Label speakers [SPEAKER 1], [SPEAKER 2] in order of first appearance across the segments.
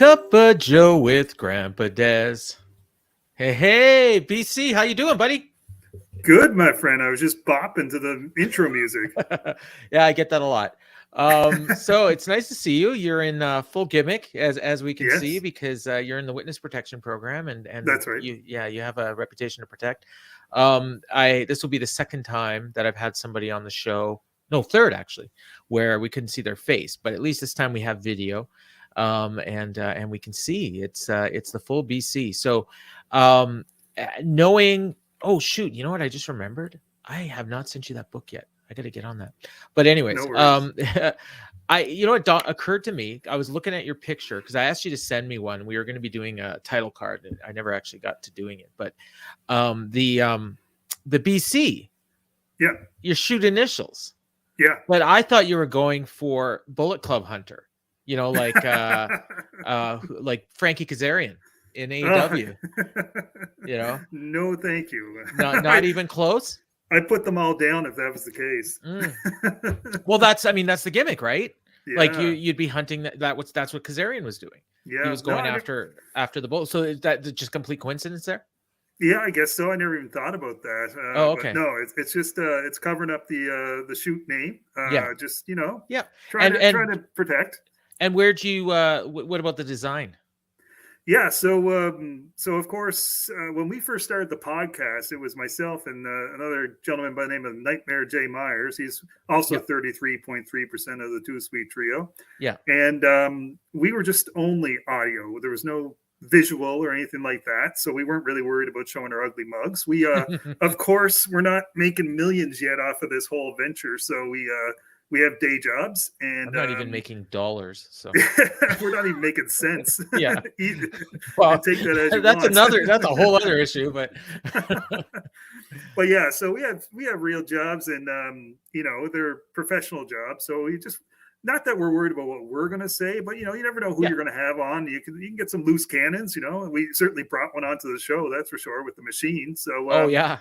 [SPEAKER 1] Cup of Joe with Grampa Dez. Hey, BC, how you doing, buddy?
[SPEAKER 2] Good, my friend. I was just bopping to the intro music.
[SPEAKER 1] Yeah, I get that a lot. So it's nice to see you. You're in full gimmick, as we can see,
[SPEAKER 2] Yes,
[SPEAKER 1] because you're in the witness protection program, and
[SPEAKER 2] that's right.
[SPEAKER 1] you have a reputation to protect. This will be the second time that I've had somebody on the show. No, third actually, where we couldn't see their face, but at least this time we have video, and we can see it's the full BC. So, knowing. Oh shoot! You know what? I just remembered. I have not sent you that book yet. I got to get on that. But anyways,
[SPEAKER 2] No worries.
[SPEAKER 1] what occurred to me. I was looking at your picture because I asked you to send me one. We were going to be doing a title card, and I never actually got to doing it. But the BC,
[SPEAKER 2] Yeah,
[SPEAKER 1] your shoot initials.
[SPEAKER 2] yeah.
[SPEAKER 1] But I thought you were going for Bullet Club Hunter. You know, like Frankie Kazarian in AEW. You know,
[SPEAKER 2] No, thank you.
[SPEAKER 1] not even close.
[SPEAKER 2] I put them all down if that was the case.
[SPEAKER 1] Well, that's the gimmick, right?
[SPEAKER 2] Yeah,
[SPEAKER 1] Like you'd be hunting that's what Kazarian was doing.
[SPEAKER 2] yeah.
[SPEAKER 1] He was going after the bull. So is that just complete coincidence there?
[SPEAKER 2] Yeah, I guess so. I never even thought about that.
[SPEAKER 1] Oh, okay.
[SPEAKER 2] But no, it's just it's covering up the shoot name.
[SPEAKER 1] Yeah.
[SPEAKER 2] Just
[SPEAKER 1] Yeah.
[SPEAKER 2] trying to protect.
[SPEAKER 1] And where'd you? What about the design?
[SPEAKER 2] Yeah, so of course, when we first started the podcast, it was myself and another gentleman by the name of Nightmare Jay Myers. He's also 33.3% of the Too Sweet Trio.
[SPEAKER 1] Yeah,
[SPEAKER 2] and we were just only audio. There was no visual or anything like that, so we weren't really worried about showing our ugly mugs. We, of course, we're not making millions yet off of this whole venture, so we have day jobs, and
[SPEAKER 1] I'm not even making dollars, so
[SPEAKER 2] we're not even making sense.
[SPEAKER 1] Yeah,
[SPEAKER 2] well, take that as you
[SPEAKER 1] want. That's a whole other issue, but
[SPEAKER 2] but yeah, so we have real jobs, and they're professional jobs. So we just, not that we're worried about what we're going to say, but you never know who you're going to have on. You can get some loose cannons. We certainly brought one onto the show, that's for sure, with the Machine. So
[SPEAKER 1] yeah.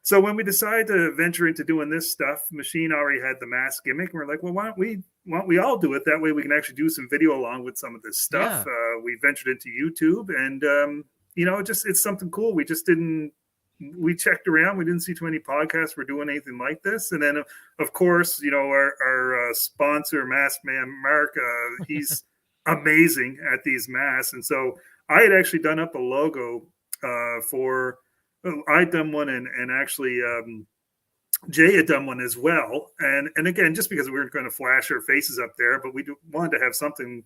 [SPEAKER 2] So when we decided to venture into doing this stuff, Machine already had the mask gimmick, and we're like, well, why don't we all do it? That way we can actually do some video along with some of this stuff.
[SPEAKER 1] Yeah.
[SPEAKER 2] We ventured into YouTube, and it's something cool. We checked around. We didn't see too many podcasts were doing anything like this. And then, of course, our sponsor, Mask Man Mark, he's amazing at these masks. And so I had actually done up a logo I'd done one, and actually Jay had done one as well. And again, just because we weren't going to flash our faces up there, but we wanted to have something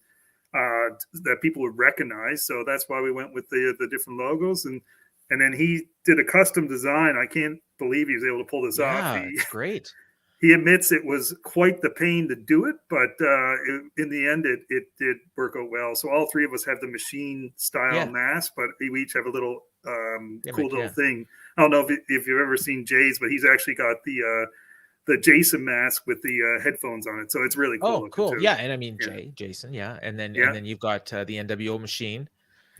[SPEAKER 2] that people would recognize. So that's why we went with the different logos. And then he did a custom design. I can't believe he was able to pull this off.
[SPEAKER 1] It's great.
[SPEAKER 2] He admits it was quite the pain to do it, but in the end, it did work out well. So all three of us have the Machine style mask, but we each have a little cool little thing. I don't know if you've ever seen Jay's, but he's actually got the Jason mask with the headphones on it. So it's really cool.
[SPEAKER 1] Oh, cool. Too. Yeah. And I mean, Jason. Yeah. And then you've got the NWO Machine.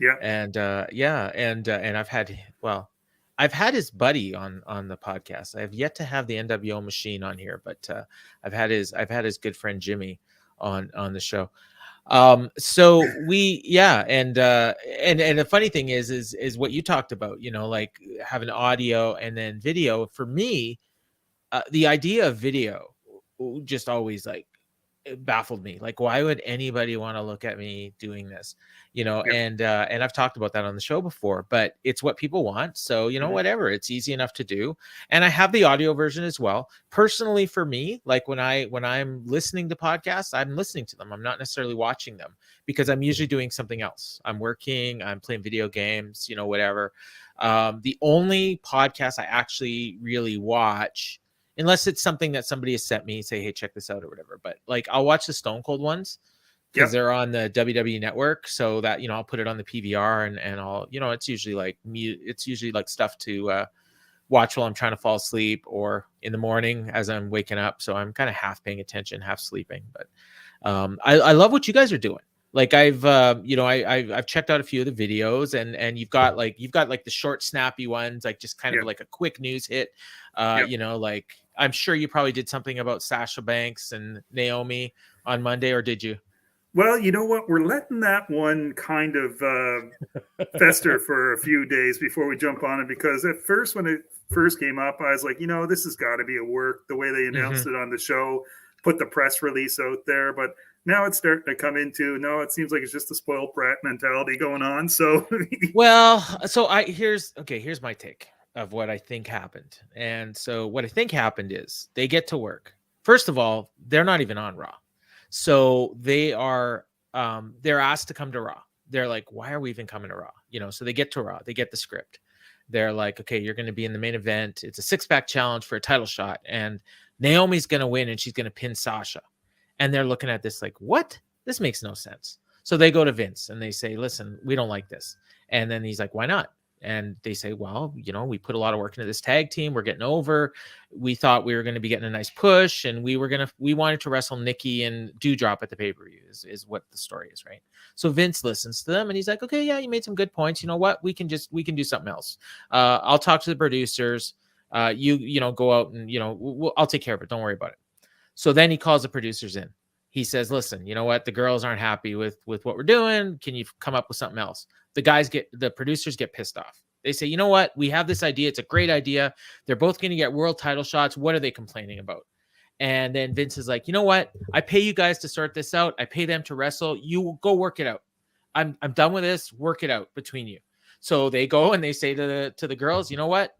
[SPEAKER 2] Yeah.
[SPEAKER 1] And and I've had his buddy on the podcast. I have yet to have the NWO Machine on here, but I've had his good friend Jimmy on the show. So and the funny thing is what you talked about, like having audio and then video. For me, the idea of video just always it baffled me. Like, why would anybody want to look at me doing this? And I've talked about that on the show before, but it's what people want. So, whatever, it's easy enough to do. And I have the audio version as well. Personally, for me, like when I'm listening to podcasts, I'm listening to them. I'm not necessarily watching them because I'm usually doing something else. I'm working, I'm playing video games, whatever. The only podcast I actually really watch, unless it's something that somebody has sent me, say, hey, check this out or whatever. But I'll watch the Stone Cold ones because they're on the WWE network. So that, I'll put it on the PVR and I'll, it's usually like stuff to watch while I'm trying to fall asleep or in the morning as I'm waking up. So I'm kind of half paying attention, half sleeping. But I love what you guys are doing. Like I've checked out a few of the videos and you've got like the short snappy ones, like just kind of like a quick news hit. Like I'm sure you probably did something about Sasha Banks and Naomi on Monday, or did you?
[SPEAKER 2] Well, you know what? We're letting that one kind of fester for a few days before we jump on it, because at first, when it first came up, I was like, this has got to be a work, the way they announced it on the show, put the press release out there. But now it's starting to come into, no, it seems like it's just a spoiled brat mentality going on. So,
[SPEAKER 1] well, so here's my take of what I think happened. And so what I think happened is they get to work. First of all, they're not even on Raw. So they're asked to come to Raw. They're like, why are we even coming to Raw? So they get to Raw, they get the script. They're like, okay, you're going to be in the main event. It's a 6-pack challenge for a title shot. And Naomi's going to win and she's going to pin Sasha. And they're looking at this like, what? This makes no sense. So they go to Vince and they say, listen, we don't like this. And then he's like, why not? And they say, well, we put a lot of work into this tag team. We're getting over. We thought we were going to be getting a nice push, and we wanted to wrestle Nikki and Doudrop at the pay-per-view is what the story is, right? So Vince listens to them and he's like, okay, yeah, you made some good points. You know what? We can do something else. I'll talk to the producers. You go out and, I'll take care of it. Don't worry about it. So then he calls the producers in. He says, listen, you know what? The girls aren't happy with what we're doing. Can you come up with something else? The producers get pissed off. They say, you know what? We have this idea. It's a great idea. They're both going to get world title shots. What are they complaining about? And then Vince is like, you know what? I pay you guys to sort this out. I pay them to wrestle. You go work it out. I'm done with this. Work it out between you. So they go and they say to the girls, you know what?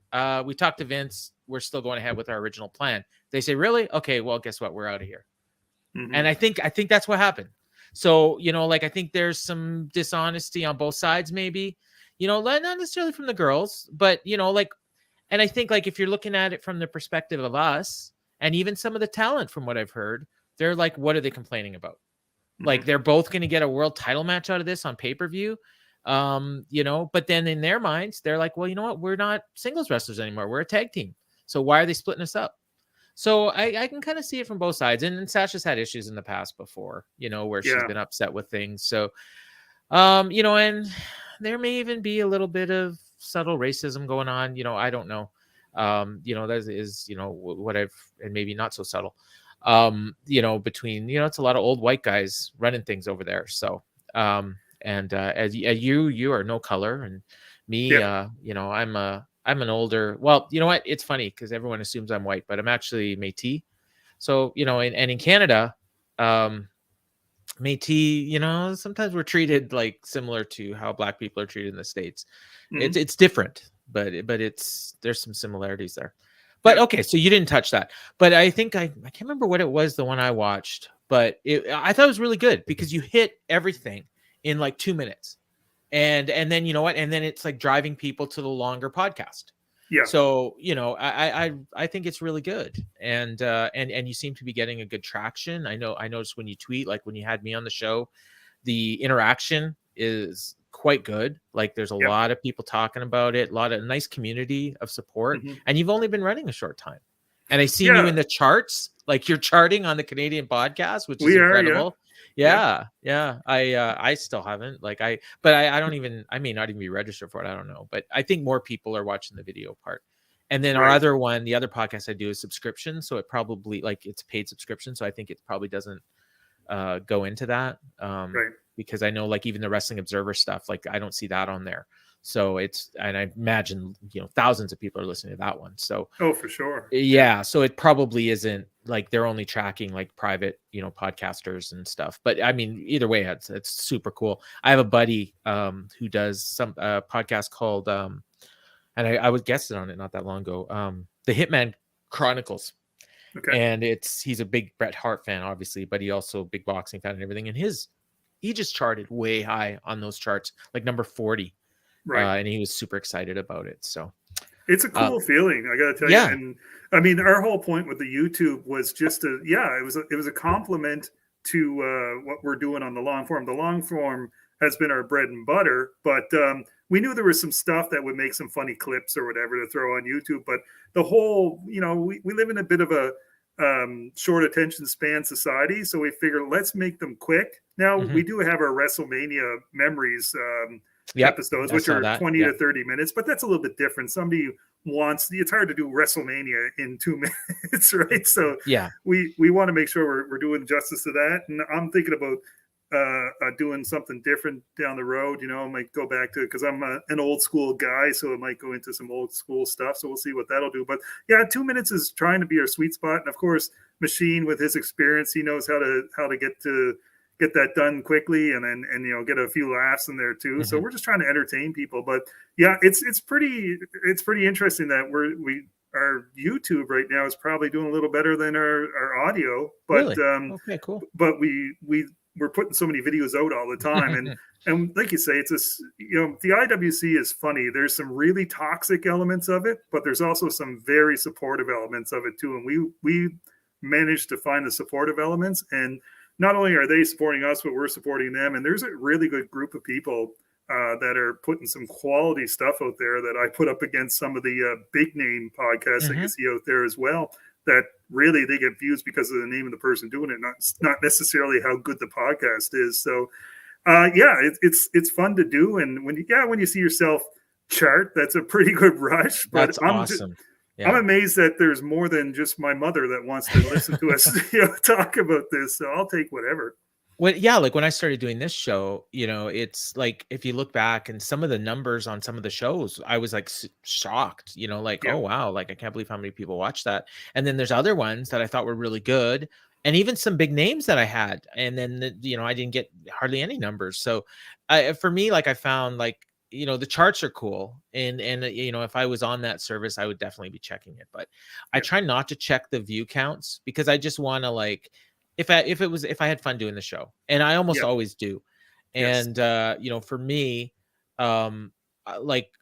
[SPEAKER 1] We talked to Vince. We're still going ahead with our original plan. They say, really? Okay, well, guess what? We're out of here. Mm-hmm. And I think that's what happened. So, I think there's some dishonesty on both sides, maybe, not necessarily from the girls, but, and I think if you're looking at it from the perspective of us and even some of the talent, from what I've heard, they're like, what are they complaining about? Mm-hmm. They're both going to get a world title match out of this on pay-per-view. But then in their minds, they're like, well, you know what? We're not singles wrestlers anymore. We're a tag team. So why are they splitting us up? So I can kind of see it from both sides. And Sasha's had issues in the past before, where she's been upset with things. So, and there may even be a little bit of subtle racism going on. I don't know. That is, what I've, and maybe not so subtle, between, it's a lot of old white guys running things over there. So, as you are no color, and me, I'm an older, well, you know what? It's funny because everyone assumes I'm white, but I'm actually Métis. So, and in Canada, Métis, sometimes we're treated like similar to how Black people are treated in the States. Mm-hmm. It's different, but there's some similarities there. But okay, so you didn't touch that. But I think I can't remember what it was, the one I watched, but I thought it was really good because you hit everything in 2 minutes. And then, and then it's driving people to the longer podcast. Yeah. So, I think it's really good. And you seem to be getting a good traction. I noticed when you tweet, when you had me on the show, the interaction is quite good. There's a lot of people talking about it, a lot of nice community of support. Mm-hmm. And you've only been running a short time. And I see you in the charts, you're charting on the Canadian podcast, which is incredible. Yeah. I still haven't but I don't even, I may not even be registered for it. I don't know, but I think more people are watching the video part. And then our other one, the other podcast I do is subscription. So it probably it's a paid subscription. So I think it probably doesn't go into that because I know even the Wrestling Observer stuff, I don't see that on there. So and I imagine, thousands of people are listening to that one. So,
[SPEAKER 2] for sure.
[SPEAKER 1] Yeah. So it probably isn't they're only tracking private, podcasters and stuff. But I mean, either way, it's super cool. I have a buddy who does some podcast called, and I was guesting on it not that long ago, The Hitman Chronicles. Okay. And he's a big Bret Hart fan, obviously, but he also a big boxing fan and everything. And he just charted way high on those charts, number 40. Right. And he was super excited about it. So
[SPEAKER 2] it's a cool feeling, I got to tell you. And I mean, our whole point with the YouTube was just it was a compliment to what we're doing on the long form. The long form has been our bread and butter, but we knew there was some stuff that would make some funny clips or whatever to throw on YouTube. But the whole, we live in a bit of a short attention span society. So we figure let's make them quick. Now we do have our WrestleMania memories episodes, which are 20 to 30 minutes, but that's a little bit different. Somebody it's hard to do WrestleMania in 2 minutes, right? So we want to make sure we're doing justice to that. And I'm thinking about doing something different down the road. I might go back to, because I'm an old school guy, so it might go into some old school stuff. So we'll see what that'll do. But yeah, 2 minutes is trying to be our sweet spot. And of course, Machine, with his experience, he knows how to get that done quickly, and get a few laughs in there too. So we're just trying to entertain people. But yeah, it's pretty interesting that our YouTube right now is probably doing a little better than our audio. But
[SPEAKER 1] really? Okay, cool.
[SPEAKER 2] But we're putting so many videos out all the time, and like you say, it's the IWC is funny. There's some really toxic elements of it, but there's also some very supportive elements of it too. And we managed to find the supportive elements, and not only are they supporting us, but we're supporting them. And there's a really good group of people that are putting some quality stuff out there that I put up against some of the big name podcasts that you see out there as well, that really they get views because of the name of the person doing it, not necessarily how good the podcast is. So it's fun to do. And when you see yourself chart, that's a pretty good rush. But
[SPEAKER 1] that's awesome.
[SPEAKER 2] I'm amazed that there's more than just my mother that wants to listen to us talk about this. So I'll take whatever.
[SPEAKER 1] Well, yeah, like when I started doing this show, it's like, if you look back and some of the numbers on some of the shows, I was like shocked, oh wow, like I can't believe how many people watch that. And then there's other ones that I thought were really good, and even some big names that I had, and then I didn't get hardly any numbers. So for me, like, I found like, the charts are cool, and if I was on that service, I would definitely be checking it. But I try not to check the view counts, because I just want to, like, if I had fun doing the show, and I almost always do. And for me, like,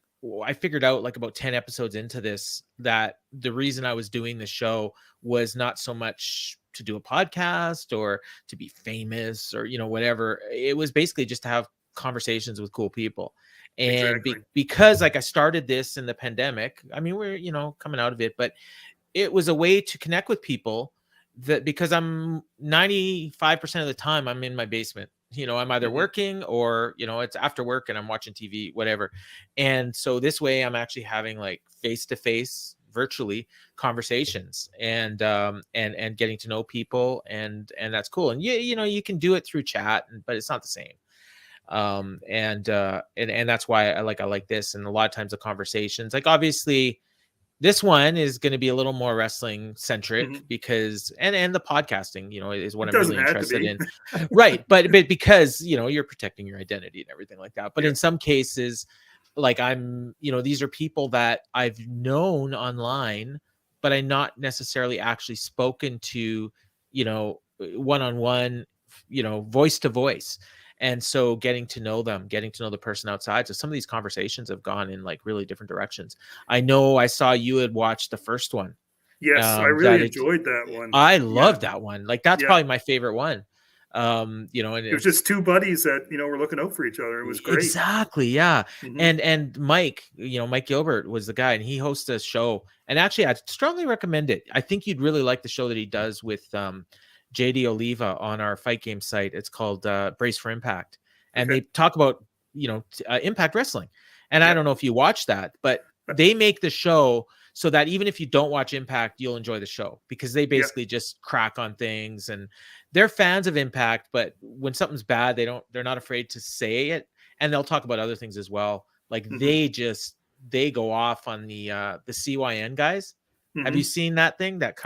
[SPEAKER 1] I figured out, like, about 10 episodes into this, that the reason I was doing the show was not so much to do a podcast or to be famous or whatever. It was basically just to have conversations with cool people. And because, like, I started this in the pandemic, I mean, we're coming out of it, but it was a way to connect with people, that because I'm 95% of the time I'm in my basement, I'm either working or, it's after work and I'm watching TV, whatever. And so this way I'm actually having, like, face-to-face, virtually, conversations, and getting to know people. And that's cool. And you can do it through chat, but it's not the same. And that's why I like this. And a lot of times the conversations, like, obviously this one is going to be a little more wrestling centric, because and the podcasting, is what I'm really interested in. Right. But because, you're protecting your identity and everything like that. But in some cases, like, I'm, these are people that I've known online, but I'm not necessarily actually spoken to, one-on-one, voice to voice. And so getting to know them, getting to know the person outside. So some of these conversations have gone in, like, really different directions. I know I saw you had watched the first one.
[SPEAKER 2] Yes, I really enjoyed that one.
[SPEAKER 1] I loved that one. Like, that's probably my favorite one. And
[SPEAKER 2] it was just two buddies that, were looking out for each other. It was great.
[SPEAKER 1] Exactly. Yeah. And Mike, Mike Gilbert was the guy, and he hosts a show. And actually, I'd strongly recommend it. I think you'd really like the show that he does with JD Oliva on our Fight Game site. It's called Brace for Impact, and they talk about Impact Wrestling. And I don't know if you watch that, but they make the show so that even if you don't watch Impact, you'll enjoy the show, because they basically just crack on things, and they're fans of Impact. But when something's bad, they're not afraid to say it, and they'll talk about other things as well. Like, they go off on the CYN guys. Have you seen that thing, that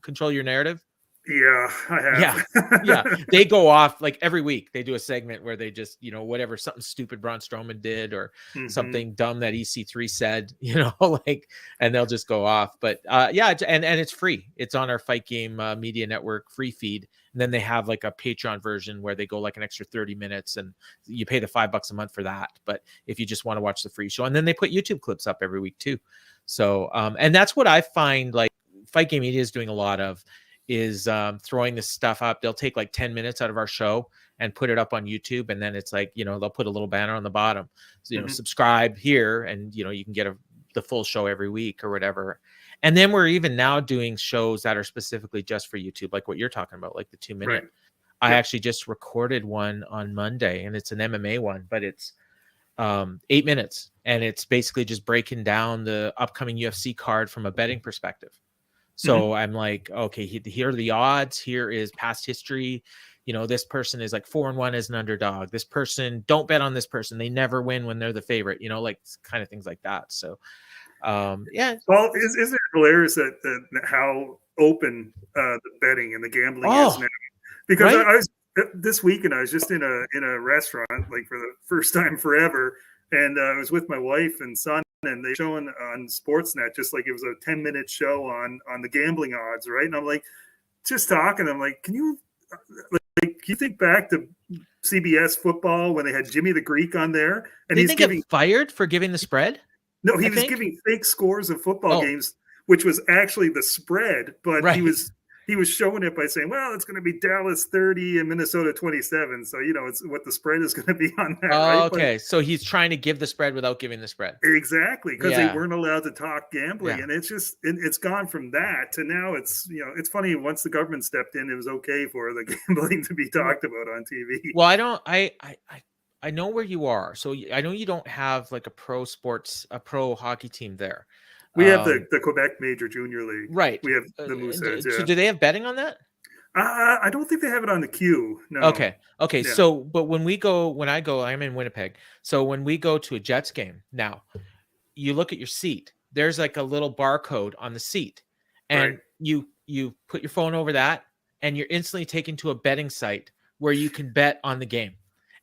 [SPEAKER 1] Control Your Narrative?
[SPEAKER 2] Yeah, I have.
[SPEAKER 1] Yeah. They go off, like, every week. They do a segment where they just, whatever, something stupid Braun Strowman did, or something dumb that EC3 said, like, and they'll just go off. But and it's free. It's on our Fight Game Media Network free feed. And then they have, like, a Patreon version where they go, like, an extra 30 minutes, and you pay the $5 a month for that. But if you just want to watch the free show, and then they put YouTube clips up every week too. So, and that's what I find, like, Fight Game Media is doing a lot of, is throwing this stuff up. They'll take, like, 10 minutes out of our show and put it up on YouTube. And then it's like, they'll put a little banner on the bottom, so, subscribe here, and, you can get the full show every week or whatever. And then we're even now doing shows that are specifically just for YouTube, like what you're talking about, like the 2-minute. Right. I actually just recorded one on Monday, and it's an MMA one, but it's 8 minutes, and it's basically just breaking down the upcoming UFC card from a betting perspective. So I'm like, okay, here are the odds. Here is past history. this person is like 4-1 as an underdog. This person, don't bet on this person. They never win when they're the favorite, like kind of things like that. So, yeah.
[SPEAKER 2] Well, is it hilarious that how open the betting and the gambling is now? Because
[SPEAKER 1] right?
[SPEAKER 2] I was this weekend, I was just in a restaurant, like for the first time forever, and I was with my wife and son, and they showing on Sportsnet just like it was a 10-minute show on the gambling odds, right? And I'm like, just talking, I'm like, can you think back to CBS football when they had Jimmy the Greek on there, and
[SPEAKER 1] Did they get fired for giving the spread?
[SPEAKER 2] No, he was giving fake scores of football games, which was actually the spread, but
[SPEAKER 1] right.
[SPEAKER 2] he was showing it by saying, well, it's going to be Dallas 30 and Minnesota 27. So, it's what the spread is going to be on that.
[SPEAKER 1] Oh,
[SPEAKER 2] right?
[SPEAKER 1] Okay. But, so he's trying to give the spread without giving the spread.
[SPEAKER 2] Exactly. Because they weren't allowed to talk gambling. And it's gone from that to now it's funny. Once the government stepped in, it was okay for the gambling to be talked about on TV.
[SPEAKER 1] Well, I know where you are. So I know you don't have like a pro hockey team there.
[SPEAKER 2] We have the Quebec Major Junior League.
[SPEAKER 1] Right.
[SPEAKER 2] We have the Mooseheads.
[SPEAKER 1] So do they have betting on that?
[SPEAKER 2] I don't think they have it on the queue. No.
[SPEAKER 1] Okay. Yeah. So, but when I go, I'm in Winnipeg. So when we go to a Jets game now, you look at your seat. There's like a little barcode on the seat, and you put your phone over that, and you're instantly taken to a betting site where you can bet on the game.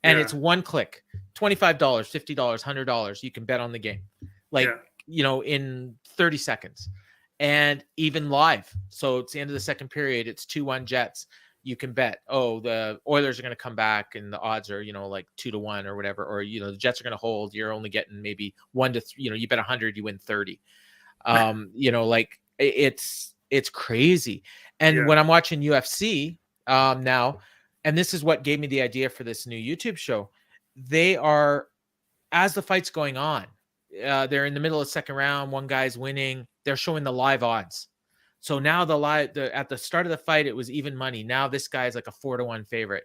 [SPEAKER 1] And it's one click, $25, $50, $100. You can bet on the game. In 30 seconds, and even live. So it's the end of the second period. It's 2-1 Jets. You can bet, the Oilers are going to come back and the odds are, like 2-1 or whatever. Or, the Jets are going to hold. You're only getting maybe 1 to 3, you bet 100, you win 30. It's crazy. And when I'm watching UFC now, and this is what gave me the idea for this new YouTube show, they are, as the fight's going on, they're in the middle of the second round. One guy's winning. They're showing the live odds. So now at the start of the fight, it was even money. Now this guy's like a 4-1 favorite.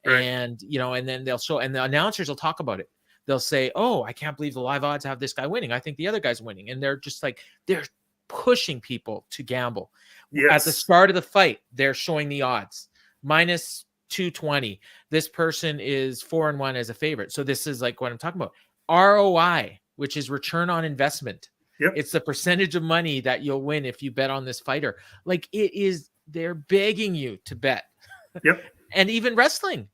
[SPEAKER 1] Right. And, and then they'll show, and the announcers will talk about it. They'll say, I can't believe the live odds have this guy winning. I think the other guy's winning. And they're just like, they're pushing people to gamble. Yes. At the start of the fight, they're showing the odds. Minus 220. This person is 4-1 as a favorite. So this is like what I'm talking about. ROI, which is return on investment. Yep. It's the percentage of money that you'll win if you bet on this fighter. Like they're begging you to bet.
[SPEAKER 2] Yep.
[SPEAKER 1] And even wrestling,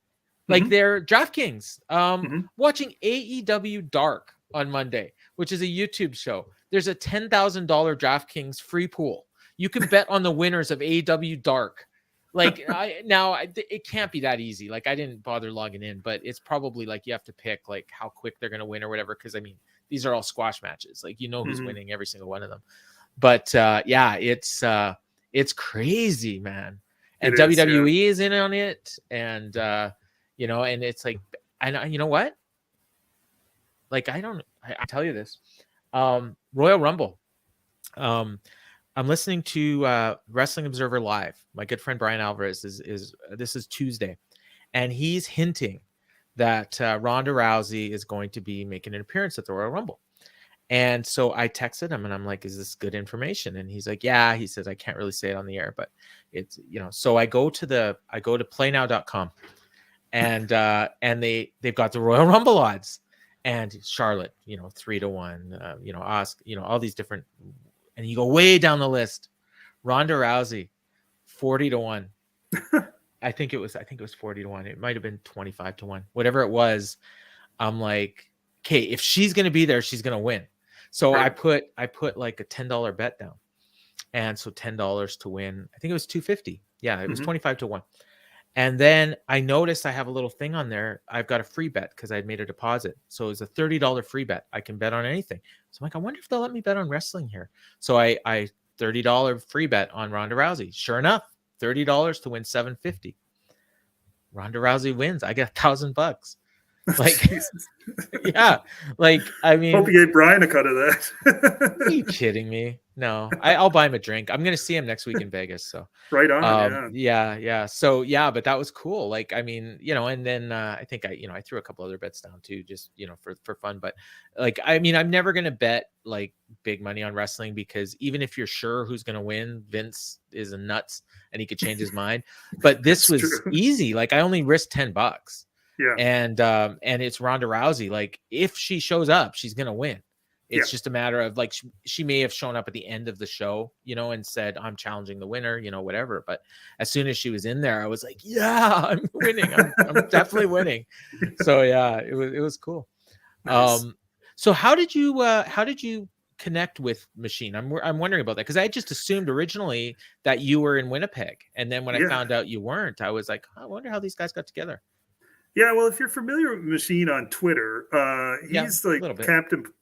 [SPEAKER 1] like they're DraftKings. Watching AEW Dark on Monday, which is a YouTube show. There's a $10,000 DraftKings free pool. You can bet on the winners of AEW Dark. Like it can't be that easy. Like I didn't bother logging in, but it's probably like you have to pick like how quick they're going to win or whatever. Cause I mean, these are all squash matches. Like, who's winning every single one of them. But it's crazy, man. And WWE is in on it. And, and it's like, and you know what? Like, I tell you this, Royal Rumble. I'm listening to Wrestling Observer Live. My good friend Brian Alvarez this is Tuesday, and he's hinting that Ronda Rousey is going to be making an appearance at the Royal Rumble. And so I texted him and I'm like, is this good information? And he's like, yeah. He says, I can't really say it on the air, but it's, so I go to playnow.com and they've got the Royal Rumble odds and Charlotte, 3-1, Oscar, all these different. And you go way down the list. Ronda Rousey, 40-1. I think it was 40-1. It might have been 25-1. Whatever it was, I'm like, okay, if she's gonna be there, she's gonna win. So right. I put like a $10 bet down. And so $10 to win. I think it was $250. Yeah, it was 25-1. And then I noticed I have a little thing on there. I've got a free bet because I'd made a deposit. So it was a $30 free bet. I can bet on anything. So I'm like, I wonder if they'll let me bet on wrestling here. So I $30 free bet on Ronda Rousey. Sure enough, $30 to win $750. Ronda Rousey wins. I get $1,000. Like, yeah, like, I
[SPEAKER 2] Hope
[SPEAKER 1] mean,
[SPEAKER 2] you gave Brian a cut of
[SPEAKER 1] are you
[SPEAKER 2] that.
[SPEAKER 1] kidding me? No, I'll buy him a drink. I'm going to see him next week in Vegas. So,
[SPEAKER 2] Right on, yeah.
[SPEAKER 1] yeah. So, yeah, but that was cool. Like, I mean, and then I think I threw a couple other bets down too, just, for fun. But like, I mean, I'm never going to bet like big money on wrestling, because even if you're sure who's going to win, Vince is a nuts and he could change his mind. But this
[SPEAKER 2] That's
[SPEAKER 1] was
[SPEAKER 2] true.
[SPEAKER 1] easy. Like, I only risked $10.
[SPEAKER 2] Yeah.
[SPEAKER 1] And it's Ronda Rousey. Like, if she shows up, she's going to win.
[SPEAKER 2] Yeah.
[SPEAKER 1] It's just a matter of like, she may have shown up at the end of the show, and said, I'm challenging the winner, whatever. But as soon as she was in there, I was like, yeah, I'm winning. I'm definitely winning. So yeah, it was cool.
[SPEAKER 2] Nice.
[SPEAKER 1] So how did you connect with Machine? I'm wondering about that, because I just assumed originally that you were in Winnipeg. And then when I found out you weren't, I was like, I wonder how these guys got together.
[SPEAKER 2] Yeah, well, if you're familiar with Machine on Twitter, he's like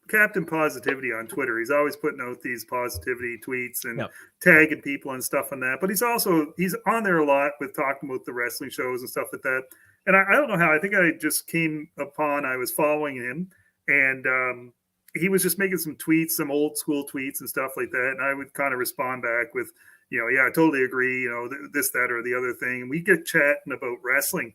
[SPEAKER 2] Captain Positivity on Twitter. He's always putting out these positivity tweets and tagging people and stuff on that. But he's on there a lot with talking about the wrestling shows and stuff like that. And I don't know how. I think I just I was following him, and he was just making some tweets, some old school tweets and stuff like that. And I would kind of respond back with, yeah, I totally agree. This, that, or the other thing. And we get chatting about wrestling.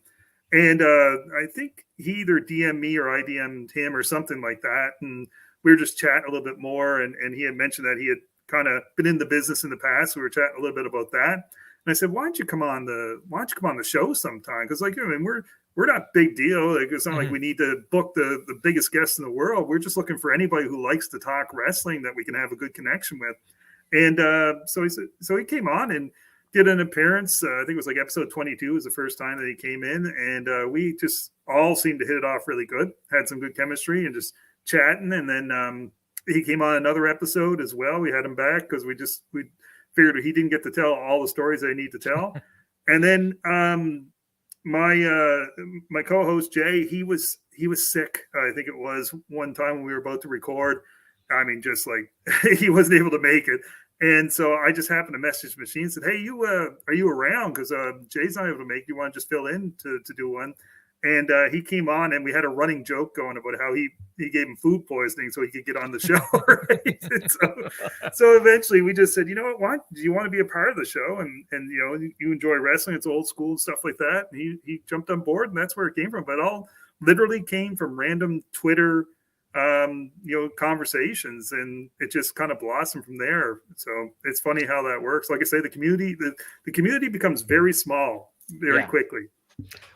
[SPEAKER 2] And I think he either DM'd me or I DM'd him or something like that. And we were just chatting a little bit more. And he had mentioned that he had kind of been in the business in the past. So we were chatting a little bit about that. And I said, why don't you come on the show sometime? Because like, I mean, we're not big deal. Like, it's not like we need to book the biggest guests in the world. We're just looking for anybody who likes to talk wrestling that we can have a good connection with. And so he came on and did an appearance. I think it was like episode 22 was the first time that he came in, and we just all seemed to hit it off really good. Had some good chemistry and just chatting. And then he came on another episode as well. We had him back because we figured he didn't get to tell all the stories I need to tell. And then my co-host Jay, he was sick. I think it was one time when we were about to record. I mean, just like he wasn't able to make it. And so I just happened to message Machine and said, hey, are you around? Because Jay's not able to make it. You want to just fill in to do one? And he came on, and we had a running joke going about how he gave him food poisoning so he could get on the show. Right? So eventually we just said, you know what? Do you want to be a part of the show? And you enjoy wrestling. It's old school and stuff like that. And he jumped on board, and that's where it came from. But it all literally came from random Twitter conversations, and it just kind of blossomed from there. So it's funny how that works. Like I say, the community becomes very small very quickly.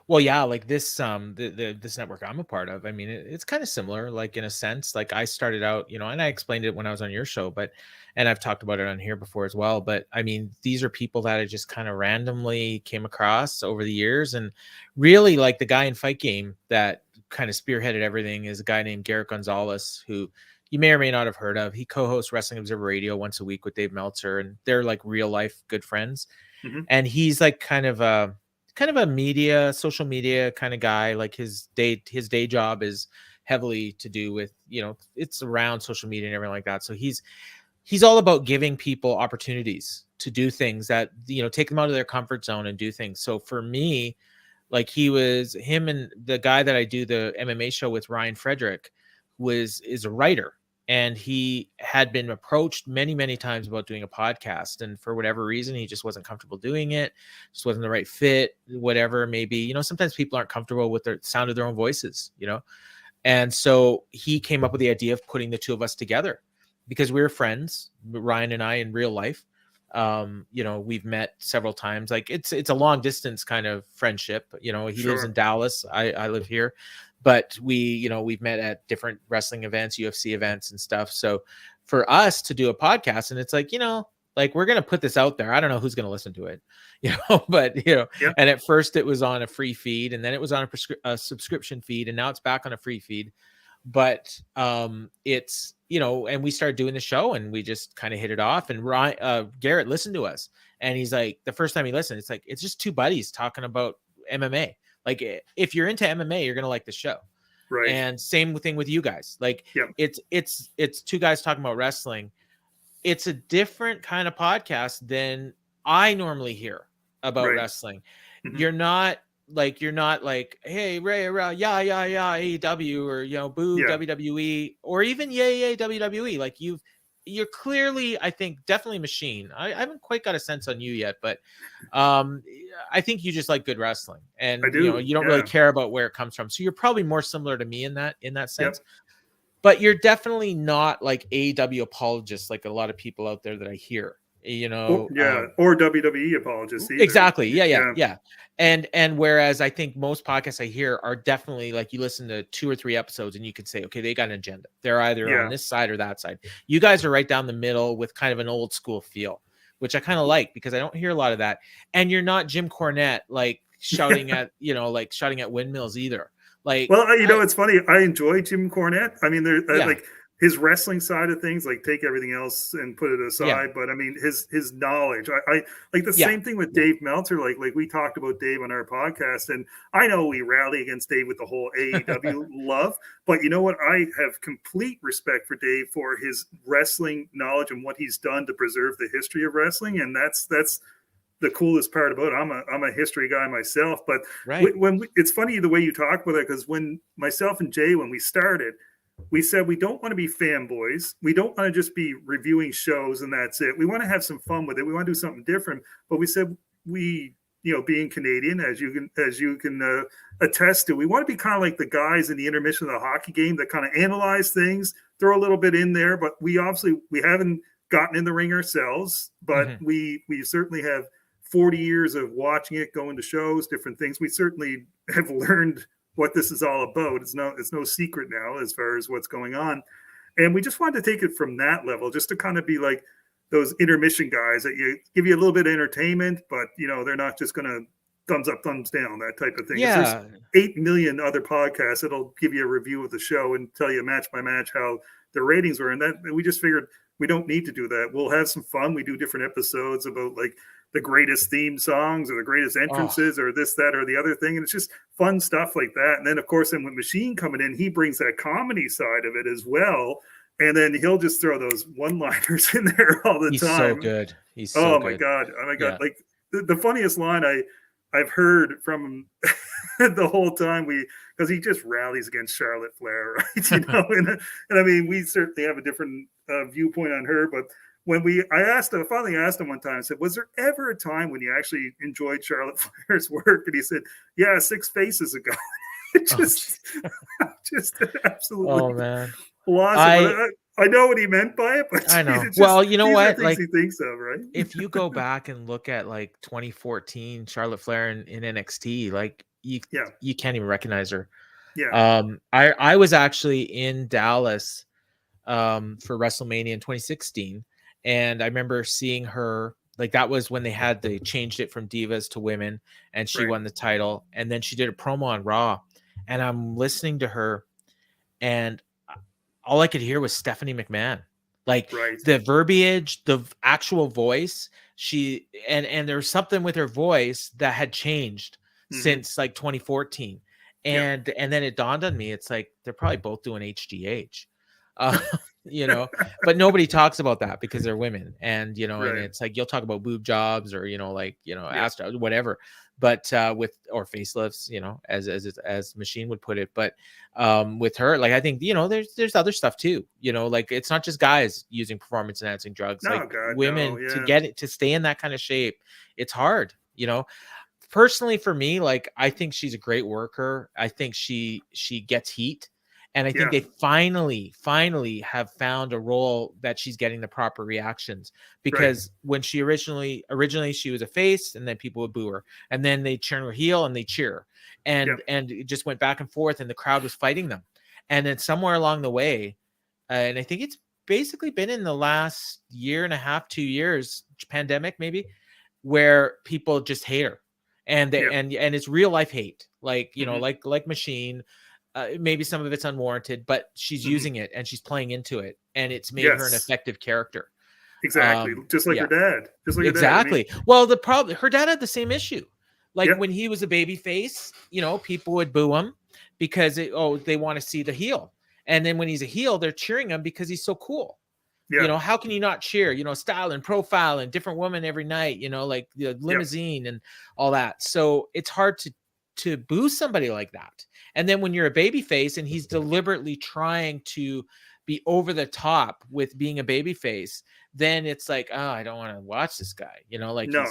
[SPEAKER 1] Well, yeah, like this this network I'm a part of, I mean, it's kind of similar, like in a sense. Like I started out, and I explained it when I was on your show, and I've talked about it on here before as well. But I mean, these are people that I just kind of randomly came across over the years. And really, like, the guy in Fight Game that kind of spearheaded everything is a guy named Garrett Gonzalez, who you may or may not have heard of. He co-hosts Wrestling Observer Radio once a week with Dave Meltzer, and they're like real life good friends. Mm-hmm. And he's like kind of a social media kind of guy. Like his day job is heavily to do with, it's around social media and everything like that. So he's all about giving people opportunities to do things that, take them out of their comfort zone and do things. So for me, like him and the guy that I do the MMA show with, Ryan Frederick, is a writer. And he had been approached many, many times about doing a podcast. And for whatever reason, he just wasn't comfortable doing it. Just wasn't the right fit, whatever, maybe, sometimes people aren't comfortable with the sound of their own voices, And so he came up with the idea of putting the two of us together because we were friends, Ryan and I, in real life. We've met several times. Like it's a long distance kind of friendship. He lives in Dallas. I live here. But we've met at different wrestling events, UFC events and stuff. So for us to do a podcast, and it's like, like we're going to put this out there. I don't know who's going to listen to it, but, And at first it was on a free feed, and then it was on a subscription feed, and now it's back on a free feed. But it's, and we started doing the show, and we just kind of hit it off. And Garrett listened to us, and he's like, the first time he listened, it's like, it's just two buddies talking about MMA. Like, if you're into MMA, you're going to like the show.
[SPEAKER 2] Right.
[SPEAKER 1] And same thing with you guys. Like, it's two guys talking about wrestling. It's a different kind of podcast than I normally hear about wrestling. Mm-hmm. You're not like you're not like, hey, Ray, yeah, AEW, or boo
[SPEAKER 2] Yeah.
[SPEAKER 1] WWE, or even yay WWE. Like you're clearly, I think, definitely Machine. I haven't quite got a sense on you yet, but I think you just like good wrestling,
[SPEAKER 2] I
[SPEAKER 1] and
[SPEAKER 2] do.
[SPEAKER 1] you don't really
[SPEAKER 2] Yeah.
[SPEAKER 1] care about where it comes from. So you're probably more similar to me in that sense.
[SPEAKER 2] Yep.
[SPEAKER 1] But you're definitely not like AEW apologists like a lot of people out there that I hear.
[SPEAKER 2] Or WWE apologists either.
[SPEAKER 1] Exactly. Yeah. And whereas I think most podcasts I hear are definitely like, you listen to 2 or 3 episodes and you could say, okay, they got an agenda. They're either on
[SPEAKER 2] Yeah.
[SPEAKER 1] this side or that side. You guys are right down the middle with kind of an old school feel, which I kind of like, because I don't hear a lot of that. And you're not Jim Cornette, like shouting at, like shouting at windmills either. Like,
[SPEAKER 2] well, it's funny. I enjoy Jim Cornette. I mean,
[SPEAKER 1] yeah,
[SPEAKER 2] like his wrestling side of things, like take everything else and put it
[SPEAKER 1] yeah,
[SPEAKER 2] aside. But I mean, his knowledge. I like the
[SPEAKER 1] yeah,
[SPEAKER 2] same thing with Dave Meltzer. Like we talked about Dave on our podcast, and I know we rally against Dave with the whole AEW love, but you know what? I have complete respect for Dave for his wrestling knowledge and what he's done to preserve the history of wrestling, and that's the coolest part about it. I'm a history guy myself, but
[SPEAKER 1] right.
[SPEAKER 2] it's funny the way you talk about it, because when myself and Jay, when we started, we said we don't want to be fanboys. We don't want to just be reviewing shows and that's it. We want to have some fun with it. We want to do something different. But we said being Canadian, as you can attest to, we want to be kind of like the guys in the intermission of the hockey game that kind of analyze things, throw a little bit in there. But we haven't gotten in the ring ourselves, but
[SPEAKER 1] Mm-hmm.
[SPEAKER 2] we certainly have 40 years of watching it, going to shows, different things. We certainly have learned what this is all about. It's no secret now as far as what's going on. And we just wanted to take it from that level, just to kind of be like those intermission guys that give you a little bit of entertainment, but they're not just going to thumbs up, thumbs down, that type of thing.
[SPEAKER 1] Yeah.
[SPEAKER 2] There's 8 million other podcasts that'll give you a review of the show and tell you match by match how the ratings were. And that we just figured we don't need to do that. We'll have some fun. We do different episodes about like the greatest theme songs or the greatest entrances or this, that, or the other thing. And it's just fun stuff like that. And then, of course, with Machine coming in, he brings that comedy side of it as well. And then he'll just throw those one-liners in there all the time.
[SPEAKER 1] He's so good. He's so
[SPEAKER 2] oh
[SPEAKER 1] good.
[SPEAKER 2] my God.
[SPEAKER 1] Yeah.
[SPEAKER 2] Like the funniest line I've heard from him the whole time, because he just rallies against Charlotte Flair, right? And I mean, we certainly have a different viewpoint on her, but when I finally asked him one time, I said, was there ever a time when you actually enjoyed Charlotte Flair's work? And he said, yeah, 6 faces ago. just absolutely.
[SPEAKER 1] Oh man.
[SPEAKER 2] Lost I know what he meant by it, but
[SPEAKER 1] I know.
[SPEAKER 2] Just,
[SPEAKER 1] well, you know what?
[SPEAKER 2] Like he thinks of, right?
[SPEAKER 1] If you go back and look at like 2014 Charlotte Flair in NXT, like you can't even recognize her.
[SPEAKER 2] Yeah.
[SPEAKER 1] I was actually in Dallas for WrestleMania in 2016, and I remember seeing her. Like that was when they changed it from Divas to Women, and she won the title. And then she did a promo on Raw, and I'm listening to her, and all I could hear was Stephanie McMahon. Like the verbiage, the actual voice, and there was something with her voice that had changed since like 2014. And then it dawned on me, it's like they're probably both doing HGH. But nobody talks about that because they're women, and and it's like you'll talk about boob jobs or Astra, whatever, but or facelifts, as Machine would put it. But with her, like I think there's other stuff too. Like it's not just guys using performance enhancing drugs. Women to stay in that kind of shape, it's hard. Personally, for me, like I think she's a great worker. I think she gets heat. And I think they finally have found a role that she's getting the proper reactions, because when she originally she was a face, and then people would boo her, and then they turn her heel and they cheer, and it just went back and forth, and the crowd was fighting them. And then somewhere along the way, and I think it's basically been in the last year and a half, 2 years, pandemic maybe, where people just hate her, and and it's real life hate, like like Machine. Maybe some of it's unwarranted, but she's using it and she's playing into it, and it's made her an effective character.
[SPEAKER 2] Exactly, just like her dad.
[SPEAKER 1] Exactly. Dad, well, her dad had the same issue. Like when he was a baby face, people would boo him because they want to see the heel, and then when he's a heel, they're cheering him because he's so cool. How can you not cheer? Style and profile and different woman every night. Like the limousine and all that. So it's hard to boo somebody like that. And then when you're a babyface and he's deliberately trying to be over the top with being a babyface, then it's like, oh, I don't want to watch this guy. Like
[SPEAKER 2] No.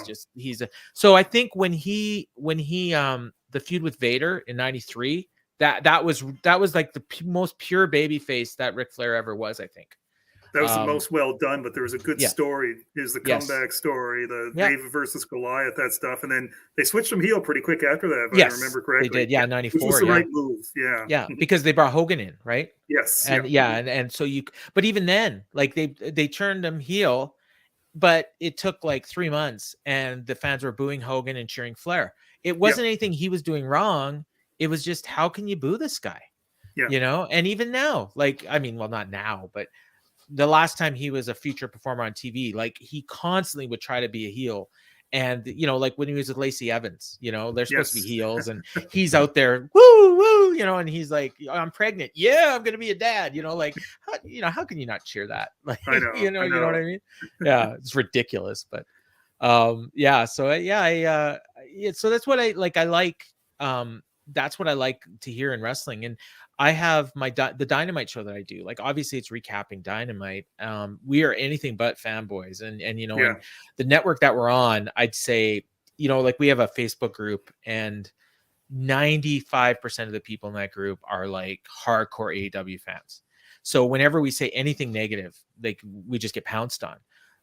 [SPEAKER 1] So I think when he the feud with Vader in '93, that was like the most pure babyface that Ric Flair ever was, I think.
[SPEAKER 2] That was the most well done, but there was a good story. Is the comeback story, the David versus Goliath, that stuff, and then they switched him heel pretty quick after that, if I remember correctly.
[SPEAKER 1] They did, yeah, '94.
[SPEAKER 2] Which was the right move, yeah.
[SPEAKER 1] Yeah, because they brought Hogan in, right?
[SPEAKER 2] Yes,
[SPEAKER 1] and and so but even then, like they turned him heel, but it took like 3 months, and the fans were booing Hogan and cheering Flair. It wasn't anything he was doing wrong. It was just, how can you boo this guy? And even now, like, I mean, well, not now, but the last time he was a featured performer on TV, like, he constantly would try to be a heel. And, like when he was with Lacey Evans, they're supposed to be heels, and he's out there, woo, woo, and he's like, I'm pregnant. Yeah, I'm going to be a dad, like, how can you not cheer that? Like,
[SPEAKER 2] I know,
[SPEAKER 1] you know what I mean? Yeah, it's ridiculous. But, so that's what I like. That's what I like to hear in wrestling. And I have the Dynamite show that I do. Like, obviously it's recapping Dynamite. We are anything but fanboys, and and the network that we're on, I'd say, like, we have a Facebook group, and 95% of the people in that group are like hardcore AEW fans. So whenever we say anything negative, like, we just get pounced on.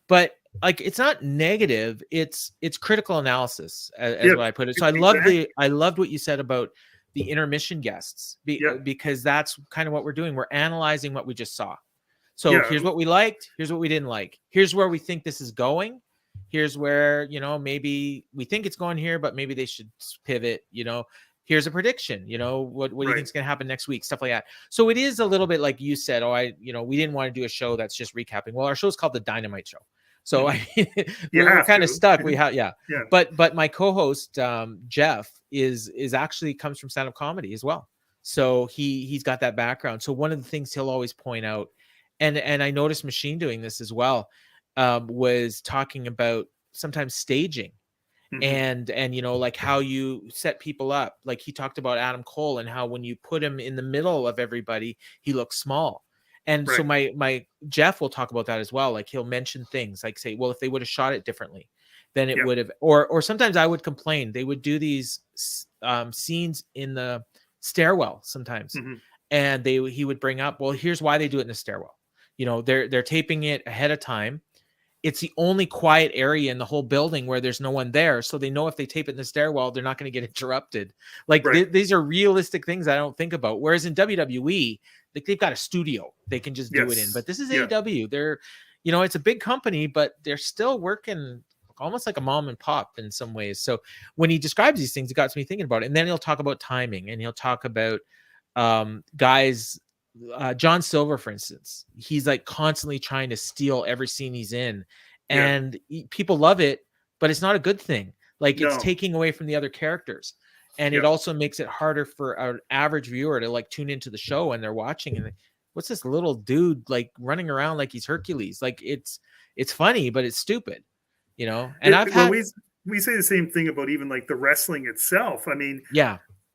[SPEAKER 1] But, like, it's not negative, it's critical analysis, as what I put it. So I loved what you said about the intermission guests, because that's kind of what we're doing. We're analyzing what we just saw. So here's what we liked, here's what we didn't like, here's where we think this is going, here's where, maybe we think it's going here, but maybe they should pivot. Here's a prediction, what do you think is going to happen next week, stuff like that. So it is a little bit like you said, we didn't want to do a show that's just recapping. Well, our show is called the Dynamite Show. So we're kind of stuck. But my co-host, Jeff, is actually comes from stand-up comedy as well. So he's got that background. So one of the things he'll always point out, and I noticed Machine doing this as well, was talking about sometimes staging. And like how you set people up. Like, he talked about Adam Cole and how when you put him in the middle of everybody, he looks small. And so my Jeff will talk about that as well. Like, he'll mention things like, say, well, if they would have shot it differently, then it would have, or sometimes I would complain. They would do these scenes in the stairwell sometimes. And he would bring up, well, here's why they do it in the stairwell. They're taping it ahead of time. It's the only quiet area in the whole building where there's no one there. So they know if they tape it in the stairwell, they're not going to get interrupted. Like, these are realistic things I don't think about. Whereas in WWE, like, they've got a studio they can just do it in. But this is AEW. They're, it's a big company, but they're still working almost like a mom and pop in some ways. So when he describes these things, it got me thinking about it. And then he'll talk about timing, and he'll talk about guys. John Silver, for instance, he's like constantly trying to steal every scene he's in, and people love it, but it's not a good thing. Like, it's taking away from the other characters, and it also makes it harder for an average viewer to like tune into the show when they're watching. And what's this little dude like running around like he's Hercules? Like, it's funny, but it's stupid, And
[SPEAKER 2] we say the same thing about even like the wrestling itself. I mean,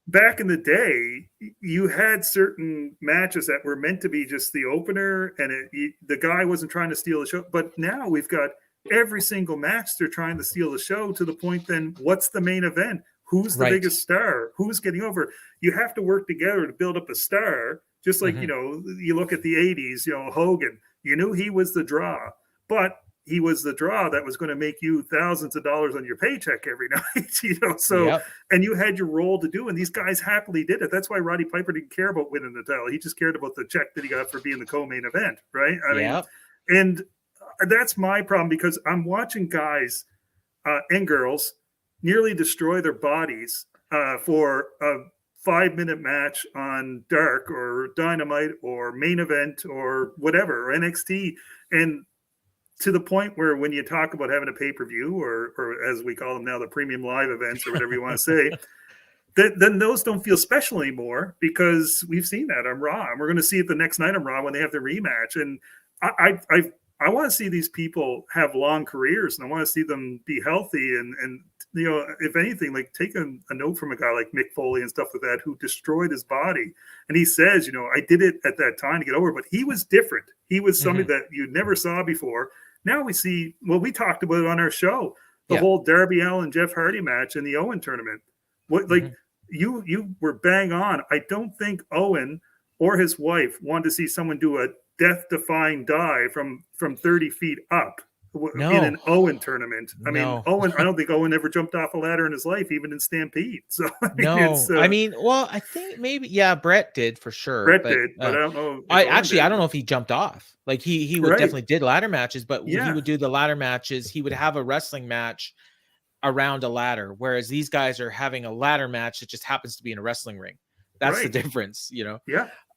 [SPEAKER 2] back in the day, you had certain matches that were meant to be just the opener, and the guy wasn't trying to steal the show. But now we've got every single match they're trying to steal the show, to the point then what's the main event? Who's the biggest star? Who's getting over? You have to work together to build up a star. Just like, you look at the 80s, Hogan, you knew he was the draw, but he was the draw that was going to make you thousands of dollars on your paycheck every night, So, and you had your role to do, and these guys happily did it. That's why Roddy Piper didn't care about winning the title. He just cared about the check that he got for being the co-main event, right? I mean, and that's my problem, because I'm watching guys and girls nearly destroy their bodies for a 5-minute match on Dark or Dynamite or Main Event or whatever, or NXT, and to the point where when you talk about having a pay-per-view, or as we call them now, the premium live events, or whatever you want to say, then those don't feel special anymore, because we've seen that on Raw, and we're going to see it the next night on Raw when they have the rematch. And I want to see these people have long careers, and I want to see them be healthy and if anything, like take a note from a guy like Mick Foley and stuff like that, who destroyed his body. And he says, I did it at that time to get over, but he was different. He was somebody that you never saw before. Now we see, we talked about it on our show, the whole Darby Allin Jeff Hardy match in the Owen tournament. You were bang on. I don't think Owen or his wife wanted to see someone do a death-defying dive from 30 feet up in an Owen tournament. I mean, Owen, I don't think Owen ever jumped off a ladder in his life, even in Stampede. So
[SPEAKER 1] I think maybe, Brett did for sure.
[SPEAKER 2] Brett did, but I don't know.
[SPEAKER 1] I don't know if he jumped off. Like he would definitely did ladder matches, but he would do the ladder matches. He would have a wrestling match around a ladder, whereas these guys are having a ladder match that just happens to be in a wrestling ring. That's the difference,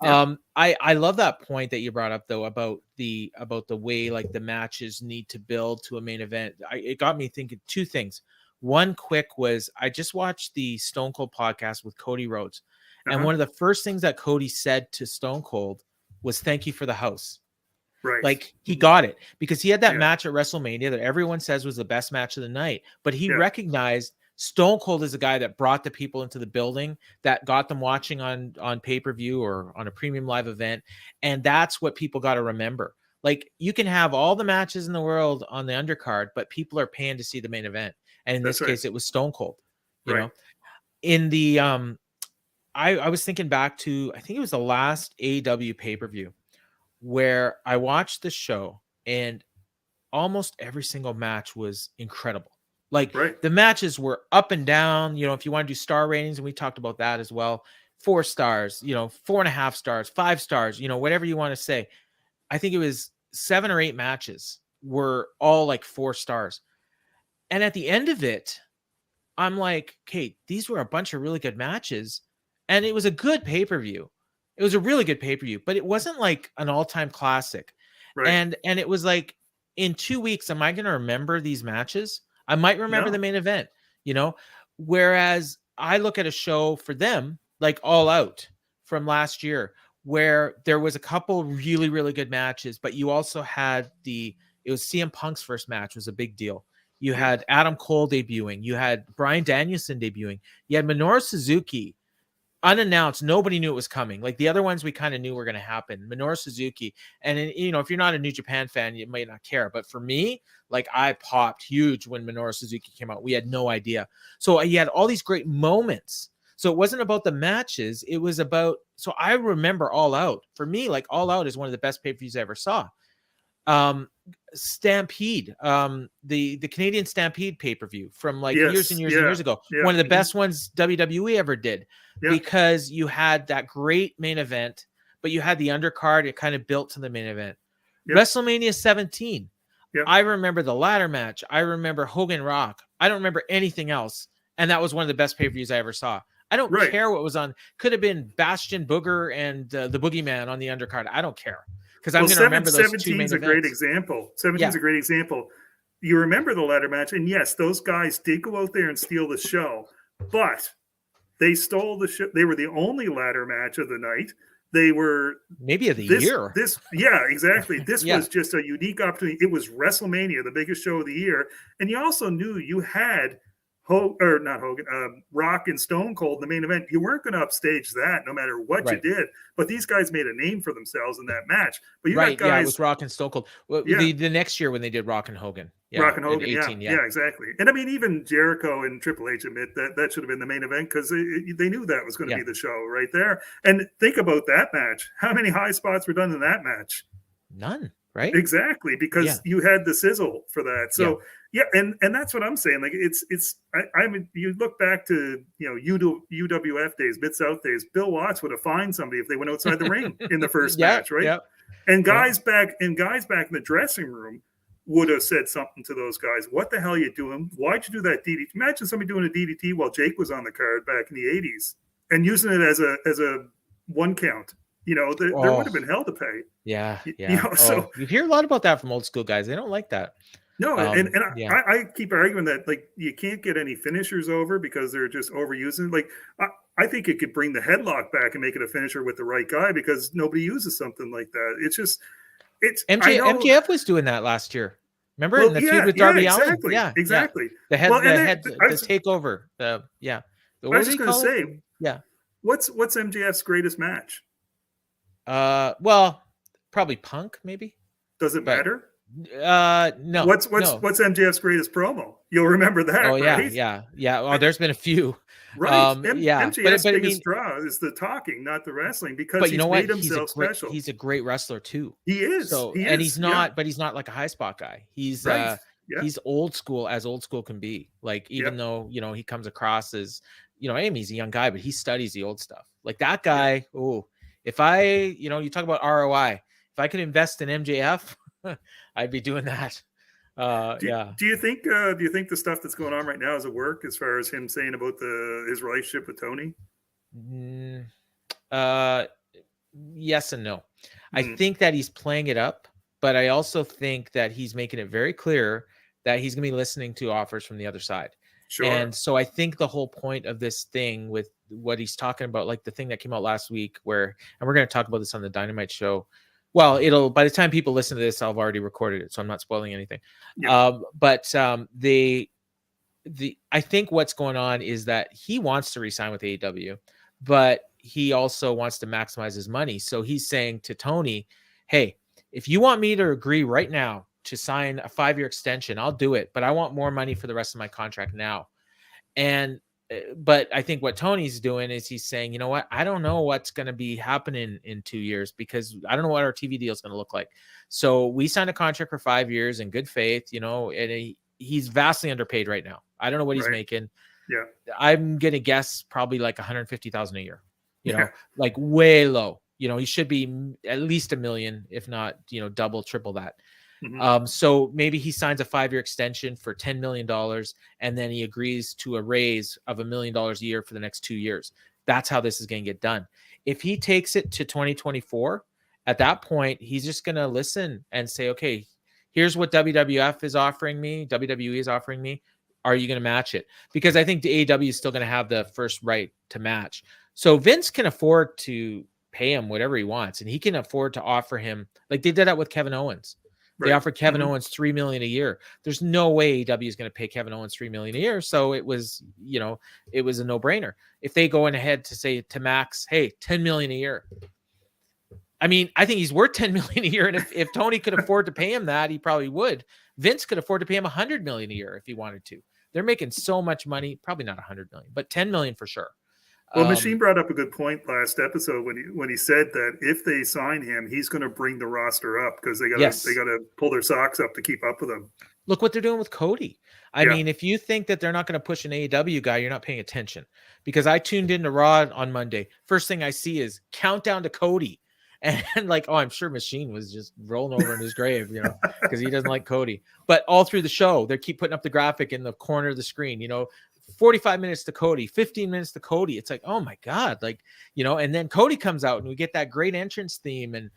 [SPEAKER 1] I love that point that you brought up though about the way like the matches need to build to a main event. It got me thinking two things. One quick was I just watched the Stone Cold podcast with Cody Rhodes, and one of the first things that Cody said to Stone Cold was "Thank you for the house."
[SPEAKER 2] Right.
[SPEAKER 1] Like he got it because he had that match at WrestleMania that everyone says was the best match of the night, but he recognized Stone Cold is a guy that brought the people into the building, that got them watching on pay-per-view or on a premium live event. And that's what people got to remember. Like you can have all the matches in the world on the undercard, but people are paying to see the main event. And in this case, it was Stone Cold, you know, in the, I was thinking back to, I think it was the last AEW pay-per-view where I watched the show and almost every single match was incredible. Like the matches were up and down, if you want to do star ratings, and we talked about that as well, 4 stars, 4.5 stars, 5 stars, whatever you want to say. I think it was 7 or 8 matches were all like 4 stars. And at the end of it, I'm like, okay, these were a bunch of really good matches. And it was a good pay-per-view. It was a really good pay-per-view, but it wasn't like an all-time classic. And it was like, in 2 weeks, am I going to remember these matches? I might remember the main event, whereas I look at a show for them like All Out from last year, where there was a couple really, really good matches, but you also had it was CM Punk's first match was a big deal. You had Adam Cole debuting. You had Bryan Danielson debuting. You had Minoru Suzuki unannounced. Nobody knew it was coming. Like the other ones we kind of knew were going to happen. Minoru Suzuki. And if you're not a New Japan fan, you might not care. But for me, like I popped huge when Minoru Suzuki came out. We had no idea. So he had all these great moments. So it wasn't about the matches. It was about, so I remember All Out. For me, like All Out is one of the best pay-per-views I ever saw. Stampede, the Canadian Stampede pay-per-view from like years and years and years ago. One of the best ones WWE ever did, because you had that great main event, but you had the undercard. It kind of built to the main event. WrestleMania 17. I remember the ladder match. I remember Hogan Rock. I don't remember anything else. And that was one of the best pay-per-views I ever saw. I don't care what was on. Could have been Bastion Booger and the Boogeyman on the undercard. I don't care. Because I'm going to remember those 2 main events.
[SPEAKER 2] 17's a great example. 17's a great example. You remember the ladder match, and yes, those guys did go out there and steal the show, but they stole the show. They were the only ladder match of the night. They were
[SPEAKER 1] maybe of the year.
[SPEAKER 2] Exactly. This was just a unique opportunity. It was WrestleMania, the biggest show of the year, and you also knew you had Rock and Stone Cold in the main event. You weren't going to upstage that no matter what you did. But these guys made a name for themselves in that match. But you got guys,
[SPEAKER 1] it was Rock and Stone Cold. Well, the next year when they did Rock and Hogan.
[SPEAKER 2] Rock and Hogan, 18, exactly. And I mean, even Jericho and Triple H admit that should have been the main event because they knew that was going to be the show right there. And think about that match. How many high spots were done in that match?
[SPEAKER 1] None, right?
[SPEAKER 2] Exactly, because you had the sizzle for that. So and that's what I'm saying. Like I mean, you look back to UWF days, Mid South days. Bill Watts would have fined somebody if they went outside the ring in the first match, right? Yep. And guys back in the dressing room would have said something to those guys. What the hell are you doing? Why'd you do that DDT? Imagine somebody doing a DDT while Jake was on the card back in the 80s and using it as a 1 count. There would have been hell to pay.
[SPEAKER 1] Yeah.
[SPEAKER 2] So
[SPEAKER 1] you hear a lot about that from old school guys. They don't like that.
[SPEAKER 2] No, I keep arguing that like you can't get any finishers over because they're just overusing. Like I think it could bring the headlock back and make it a finisher with the right guy because nobody uses something like that. It's just
[SPEAKER 1] MJF was doing that last year. Remember in
[SPEAKER 2] Well,
[SPEAKER 1] the feud
[SPEAKER 2] yeah,
[SPEAKER 1] with
[SPEAKER 2] yeah,
[SPEAKER 1] Darby Allin?
[SPEAKER 2] exactly,
[SPEAKER 1] Yeah, yeah.
[SPEAKER 2] exactly.
[SPEAKER 1] The
[SPEAKER 2] Well, and
[SPEAKER 1] head,
[SPEAKER 2] I
[SPEAKER 1] the
[SPEAKER 2] was,
[SPEAKER 1] takeover. Yeah.
[SPEAKER 2] I
[SPEAKER 1] What
[SPEAKER 2] was
[SPEAKER 1] do
[SPEAKER 2] just
[SPEAKER 1] you
[SPEAKER 2] going to
[SPEAKER 1] call it?
[SPEAKER 2] say,
[SPEAKER 1] Yeah.
[SPEAKER 2] what's MJF's greatest match?
[SPEAKER 1] Well, probably Punk, maybe,
[SPEAKER 2] Does it
[SPEAKER 1] but
[SPEAKER 2] matter?
[SPEAKER 1] no, no.
[SPEAKER 2] What's MJF's greatest promo? You'll remember
[SPEAKER 1] Oh
[SPEAKER 2] that,
[SPEAKER 1] yeah,
[SPEAKER 2] right?
[SPEAKER 1] yeah. Oh, there's been a few.
[SPEAKER 2] Right.
[SPEAKER 1] Yeah,
[SPEAKER 2] MJF's
[SPEAKER 1] but I
[SPEAKER 2] biggest
[SPEAKER 1] mean,
[SPEAKER 2] draw is the talking, not the wrestling, because
[SPEAKER 1] but you know
[SPEAKER 2] he's
[SPEAKER 1] what?
[SPEAKER 2] made himself special.
[SPEAKER 1] He's a great wrestler too.
[SPEAKER 2] He is.
[SPEAKER 1] So,
[SPEAKER 2] He
[SPEAKER 1] and he's
[SPEAKER 2] is. Yeah.
[SPEAKER 1] not, but he's not like a high spot guy.
[SPEAKER 2] Right. Yeah.
[SPEAKER 1] He's old school as old school can be. Like,
[SPEAKER 2] Yep.
[SPEAKER 1] even though, he comes across as, Amy's a young guy, but he studies the old stuff. Like that
[SPEAKER 2] Yep.
[SPEAKER 1] guy. Oh, if I, you talk about ROI, if I could invest in MJF, I'd be doing that. Yeah.
[SPEAKER 2] Do you think the stuff that's going on right now is a work as far as him saying about his relationship with Tony?
[SPEAKER 1] Mm, uh, yes and no. I
[SPEAKER 2] Mm.
[SPEAKER 1] think that he's playing it up, but I also think that he's making it very clear that he's going to be listening to offers from the other side.
[SPEAKER 2] Sure.
[SPEAKER 1] And so I think the whole point of this thing with what he's talking about, like the thing that came out last week and we're going to talk about this on the Dynamite show. Well, by the time people listen to this, I've already recorded it, so I'm not spoiling anything. Yep. I think what's going on is that he wants to resign with AEW, but he also wants to maximize his money. So he's saying to Tony, hey, if you want me to agree right now to sign a 5-year extension, I'll do it, but I want more money for the rest of my contract now. But I think what Tony's doing is he's saying, you know what, I don't know what's going to be happening in 2 years because I don't know what our TV deal is going to look like. So we signed a contract for 5 years in good faith, and he's vastly underpaid right now. I don't know what he's making.
[SPEAKER 2] Yeah.
[SPEAKER 1] I'm going to guess probably like $150,000 a year, like way low. He should be at least $1 million, if not, double, triple that. Mm-hmm. So maybe he signs a 5-year extension for $10 million, and then he agrees to a raise of $1 million a year for the next 2 years. That's how this is going to get done. If he takes it to 2024, at that point, he's just going to listen and say, okay, here's what WWF is offering me. WWE is offering me. Are you going to match it? Because I think the AEW is still going to have the first right to match. So Vince can afford to pay him whatever he wants, and he can afford to offer him, like they did that with Kevin Owens. They offered Kevin Owens $3 million a year. There's no way AEW is going to pay Kevin Owens $3 million a year. So it was, it was a no-brainer. If they go in ahead to say to Max, hey, $10 million a year. I mean, I think he's worth $10 million a year. And if Tony could afford to pay him that, he probably would. Vince could afford to pay him $100 million a year if he wanted to. They're making so much money, probably not $100 million, but $10 million for sure.
[SPEAKER 2] Well, Machine brought up a good point last episode when he said that if they sign him, he's going to bring the roster up because they got to pull their socks up to keep up with him.
[SPEAKER 1] Look what they're doing with Cody. I mean, if you think that they're not going to push an AEW guy, you're not paying attention. Because I tuned into Raw on Monday. First thing I see is countdown to Cody. And like, oh, I'm sure Machine was just rolling over in his grave, because he doesn't like Cody. But all through the show, they keep putting up the graphic in the corner of the screen, 45 minutes to Cody, 15 minutes to Cody. It's like, oh my God. Like, and then Cody comes out and we get that great entrance theme. And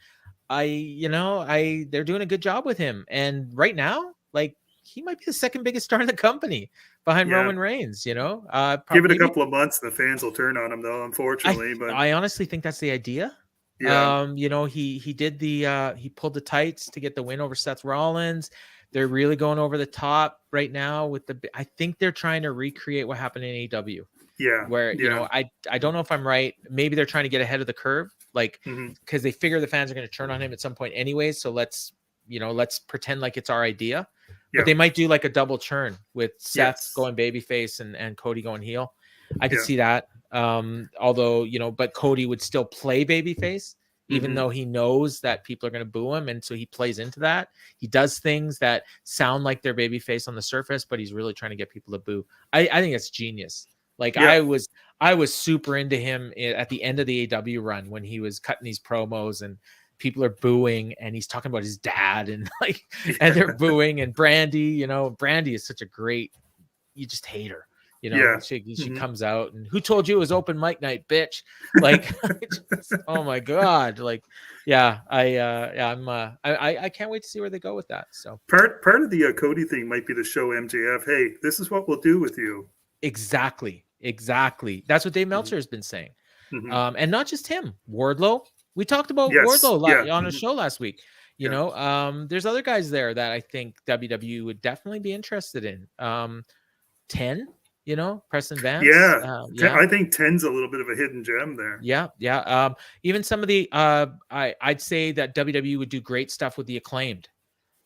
[SPEAKER 1] they're doing a good job with him. And right now, like, he might be the second biggest star in the company behind Roman Reigns,
[SPEAKER 2] Give it a couple of months, the fans will turn on him though, unfortunately. But
[SPEAKER 1] I honestly think that's the idea.
[SPEAKER 2] Yeah.
[SPEAKER 1] He did he pulled the tights to get the win over Seth Rollins. They're really going over the top right now with I think they're trying to recreate what happened in AEW.
[SPEAKER 2] Yeah.
[SPEAKER 1] Where, I don't know if I'm right. Maybe they're trying to get ahead of the curve, like, because they figure the fans are going to turn on him at some point anyways. So let's pretend like it's our idea. Yeah. But they might do like a double churn with Seth going babyface and Cody going heel. I could see that. Although, but Cody would still play babyface, even though he knows that people are going to boo him. And so he plays into that. He does things that sound like they're babyface on the surface, but he's really trying to get people to boo. I think it's genius. Like I was super into him at the end of the AW run when he was cutting these promos and people are booing and he's talking about his dad and and they're booing, and Brandy, Brandy is such a great, you just hate her. She comes out and who told you it was open mic night, bitch? Like, oh my God. Like, I can't wait to see where they go with that. So
[SPEAKER 2] part of the Cody thing might be to show MJF, hey, this is what we'll do with you.
[SPEAKER 1] Exactly. That's what Dave Meltzer has been saying. And not just him, Wardlow. We talked about Wardlow on a show last week. You know, there's other guys there that I think WWE would definitely be interested in. 10, you know, Preston Vance.
[SPEAKER 2] Yeah, I think 10's a little bit of a hidden gem there.
[SPEAKER 1] Yeah. Even some of the I'd say that WWE would do great stuff with the Acclaimed.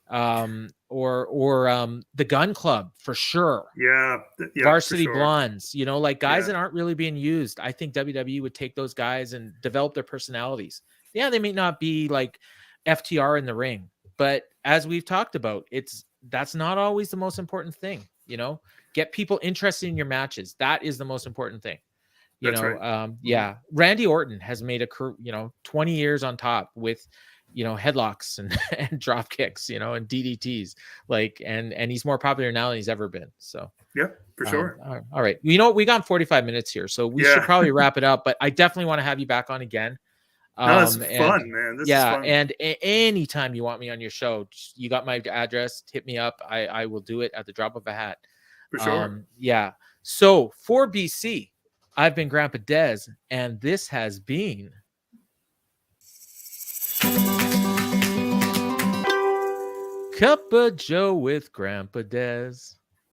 [SPEAKER 1] Or the Gun Club for sure.
[SPEAKER 2] Yeah,
[SPEAKER 1] Varsity
[SPEAKER 2] for sure.
[SPEAKER 1] Blondes, you know, like guys that aren't really being used. I think WWE would take those guys and develop their personalities. Yeah, they may not be like FTR in the ring, but as we've talked about, that's not always the most important thing. You know, get people interested in your matches. That is the most important thing. You
[SPEAKER 2] That's
[SPEAKER 1] know,
[SPEAKER 2] right.
[SPEAKER 1] Yeah, Randy Orton has made a 20 years on top with, you know, headlocks and drop kicks, you know, and DDTs, like, and he's more popular now than he's ever been. So
[SPEAKER 2] yeah, for sure.
[SPEAKER 1] All right, you know, we got 45 minutes here, so we should probably wrap it up. But I definitely want to have you back on again.
[SPEAKER 2] No, it's fun, man. This is fun.
[SPEAKER 1] And anytime you want me on your show, you got my address. Hit me up. I will do it at the drop of a hat.
[SPEAKER 2] For sure.
[SPEAKER 1] Yeah. So for BC, I've been Grampa Dez, and this has been Cup of Joe with Grampa Dez.